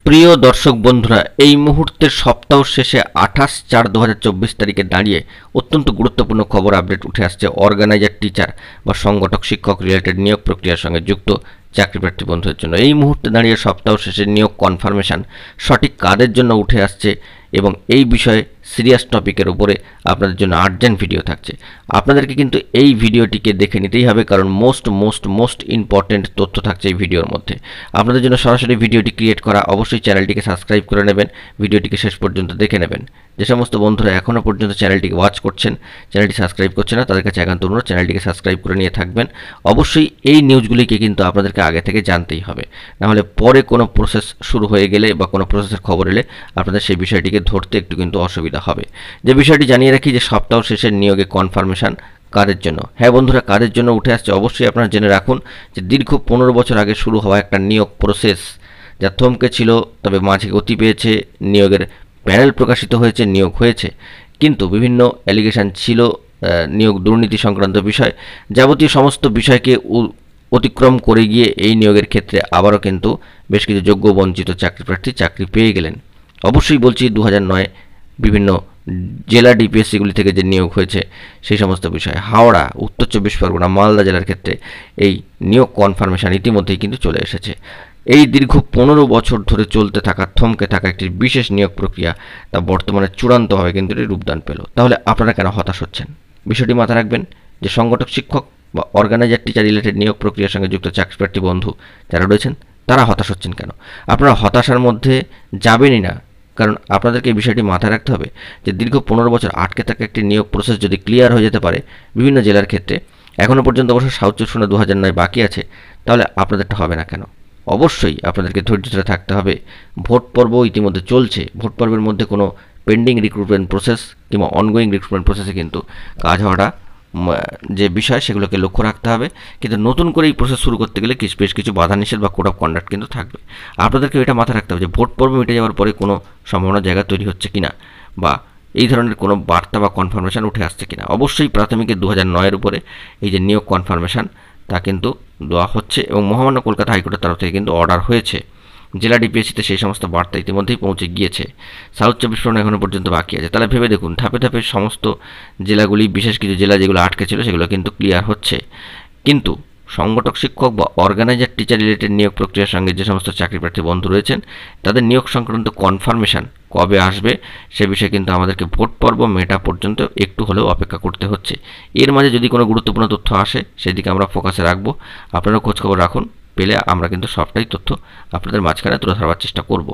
প্রিয় দর্শক বন্ধুরা, এই মুহূর্তের সপ্তাহ শেষে 28/4/2024 তারিখে দাঁড়িয়ে অত্যন্ত গুরুত্বপূর্ণ খবর আপডেট উঠে আসছে অর্গানাইজার টিচার বা সংগঠক শিক্ষক রিলেটেড নিয়োগ প্রক্রিয়ার সঙ্গে যুক্ত চাকরিপ্রার্থী বন্ধুদের জন্য। এই মুহূর্তে দাঁড়িয়ে সপ্তাহ শেষে নিয়োগ কনফার্মেশন সঠিক কাদের জন্য উঠে আসছে এবং এই বিষয়ে সিরিয়াস টপিকের উপরে আপনাদের জন্য আর্জেন্ট ভিডিও থাকছে। আপনাদেরকে কিন্তু এই ভিডিওটিকে দেখে নিতেই হবে, কারণ মোস্ট ইম্পর্টেন্ট তথ্য থাকছে এই ভিডিওর মধ্যে। আপনাদের জন্য সরাসরি ভিডিওটি ক্রিয়েট করা, অবশ্যই চ্যানেলটিকে সাবস্ক্রাইব করে নেবেন, ভিডিওটিকে শেষ পর্যন্ত দেখে নেবেন। যে সমস্ত বন্ধুরা এখনও পর্যন্ত চ্যানেলটিকে ওয়াচ করছেন, চ্যানেলটি সাবস্ক্রাইব করছে না, তাদের কাছে একান্ত অনুরোধ চ্যানেলটিকে সাবস্ক্রাইব করে নিয়ে থাকবেন। অবশ্যই এই নিউজগুলিকে কিন্তু আপনাদেরকে আগে থেকে জানতেই হবে, নাহলে পরে কোনো প্রসেস শুরু হয়ে গেলে বা কোনো প্রসেসের খবর এলে আপনাদের সেই বিষয়টিকে ধরতে একটু কিন্তু অসুবিধা হবে। যে বিষয়টি জানিয়ে রাখি যে সপ্তাহ শেষের নিয়োগে কনফার্মেশন কাদের জন্য। হ্যাঁ বন্ধুরা, কাদের জন্য উঠে আসছে অবশ্যই আপনারা জেনে রাখুন যে দীর্ঘ 15 বছর আগে শুরু হওয়া একটা নিয়োগ প্রসেস যা থমকে ছিল, তবে মাঝে গতি পেয়েছে, নিয়োগের প্যানেল প্রকাশিত হয়েছে, নিয়োগ হয়েছে, কিন্তু বিভিন্ন অ্যালিগেশন ছিল, নিয়োগ দুর্নীতি সংক্রান্ত বিষয়, যাবতীয় সমস্ত বিষয়কে অতিক্রম করে গিয়ে এই নিয়োগের ক্ষেত্রে আবারও কিন্তু বেশ কিছু যোগ্য বঞ্চিত চাকরিপ্রার্থী চাকরি পেয়ে গেলেন। অবশ্যই বলছি 2009 বিভিন্ন জেলা ডিপিএসসিগুলি থেকে যে নিয়োগ হয়েছে সেই সমস্ত বিষয়। হাওড়া, উত্তর 24 পরগনা, মালদা জেলার ক্ষেত্রে এই নিয়োগ কনফার্মেশন ইতিমধ্যেই কিন্তু চলে এসেছে। এই দীর্ঘ 15 বছর ধরে চলতে থাকা, থমকে থাকা একটি বিশেষ নিয়োগ প্রক্রিয়া তা বর্তমানে চূড়ান্তভাবে কিন্তু রূপদান পেল। তাহলে আপনারা কেন হতাশ হচ্ছেন? বিষয়টি মাথায় রাখবেন যে সংগঠক শিক্ষক বা অর্গানাইজার টিচার রিলেটেড নিয়োগ প্রক্রিয়ার সঙ্গে যুক্ত চাকরিপ্রার্থী বন্ধু যারা রয়েছেন তারা হতাশ হচ্ছেন কেন? আপনারা হতাশার মধ্যে যাবেনই না, কারণ আপনাদেরকে এই বিষয়টি মাথায় রাখতে হবে যে দীর্ঘ 15 বছর আটকে থাকা একটি নিয়োগ প্রসেস যদি ক্লিয়ার হয়ে যেতে পারে বিভিন্ন জেলার ক্ষেত্রে, এখনও পর্যন্ত অবশ্য সাউথ চব্বিশ 2009 বাকি আছে, তাহলে আপনাদেরটা হবে না কেন? অবশ্যই আপনাদেরকে ধৈর্য ধরে থাকতে হবে। ভোট পর্ব ইতিমধ্যে চলছে, ভোট পর্বের মধ্যে কোনো পেন্ডিং রিক্রুটমেন্ট প্রসেস কিংবা অনগোয়িং রিক্রুটমেন্ট প্রসেসে কিন্তু কাজ হওয়াটা যে বিষয় সেগুলোকে লক্ষ্য রাখতে হবে। কিন্তু নতুন করে এই প্রসেস শুরু করতে গেলে বেশ কিছু বাধা নিষেধ বা কোড অফ কন্ডাক্ট কিন্তু থাকবে। আপনাদেরকে এটা মাথায় রাখতে হবে যে ভোট পর্ব মিটে যাওয়ার পরে কোনো সম্ভাবনা জায়গা তৈরি হচ্ছে কিনা বা এই ধরনের কোনো বার্তা বা কনফার্মেশন উঠে আসছে কিনা। অবশ্যই প্রাথমিকে 2009-এর উপরে এই যে নিয়োগ কনফার্মেশন তা কিন্তু দেওয়া হচ্ছে এবং মহামান্য কলকাতা হাইকোর্টের তরফ থেকে কিন্তু অর্ডার হয়েছে। জেলা ডিপিএসসিতে সেই সমস্ত বার্তা ইতিমধ্যেই পৌঁছে গিয়েছে। সাউথ চব্বিশ পরগনা এখনও পর্যন্ত বাকি আছে। তাহলে ভেবে দেখুন, ধাপে ধাপে সমস্ত জেলাগুলি, বিশেষ কিছু জেলা যেগুলো আটকে ছিল সেগুলো কিন্তু ক্লিয়ার হচ্ছে। কিন্তু সংগঠক শিক্ষক বা অর্গানাইজার টিচার রিলেটেড নিয়োগ প্রক্রিয়ার সঙ্গে যে সমস্ত চাকরিপ্রার্থী বন্ধু রয়েছেন তাদের নিয়োগ সংক্রান্ত কনফার্মেশন কবে আসবে সে বিষয়ে কিন্তু আমাদেরকে ভোট পর্ব মেটা পর্যন্ত একটু হলেও অপেক্ষা করতে হচ্ছে। এর মাঝে যদি কোনো গুরুত্বপূর্ণ তথ্য আসে সেদিকে আমরা ফোকাসে রাখবো। আপনারা খোঁজখবর রাখুন, পেলে আমরা কিন্তু সবটাই তথ্য আপনাদের মাঝখানে তুলে ধরবার চেষ্টা করব।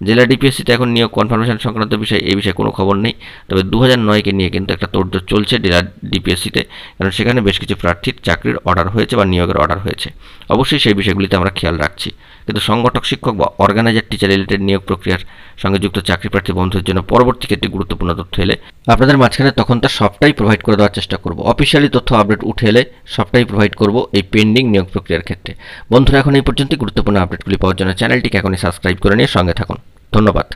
জেলা ডিপিএসসিতে এখন নিয়োগ কনফার্মেশন সংক্রান্ত বিষয়ে এই বিষয়ে কোনো খবর নেই, তবে 2009-কে নিয়ে কিন্তু একটা তোড়জোড় চলছে জেলা ডিপিএসসিতে, কারণ সেখানে বেশ কিছু প্রার্থীর চাকরির অর্ডার হয়েছে বা নিয়োগের অর্ডার হয়েছে। অবশ্যই সেই বিষয়গুলিতে আমরা খেয়াল রাখছি। কিন্তু সংগঠক শিক্ষক বা অর্গানাইজার টিচার রিলেটেড নিয়োগ প্রক্রিয়ার সঙ্গে যুক্ত চাকরিপ্রার্থী বন্ধুদের জন্য পরবর্তী ক্ষেত্রে গুরুত্বপূর্ণ তথ্য এলে আপনাদের মাঝখানে তখন তার সবটাই প্রোভাইড করে দেওয়ার চেষ্টা করব। অফিসিয়ালি তথ্য আপডেট উঠে এলে সবটাই প্রোভাইড করব এই পেন্ডিং নিয়োগ প্রক্রিয়ার ক্ষেত্রে। বন্ধুরা, এখন এই পর্যন্ত গুরুত্বপূর্ণ আপডেটগুলি পাওয়ার জন্য চ্যানেলটিকে এখনই সাবস্ক্রাইব করে নিয়ে সঙ্গে থাকুন। ধন্যবাদ।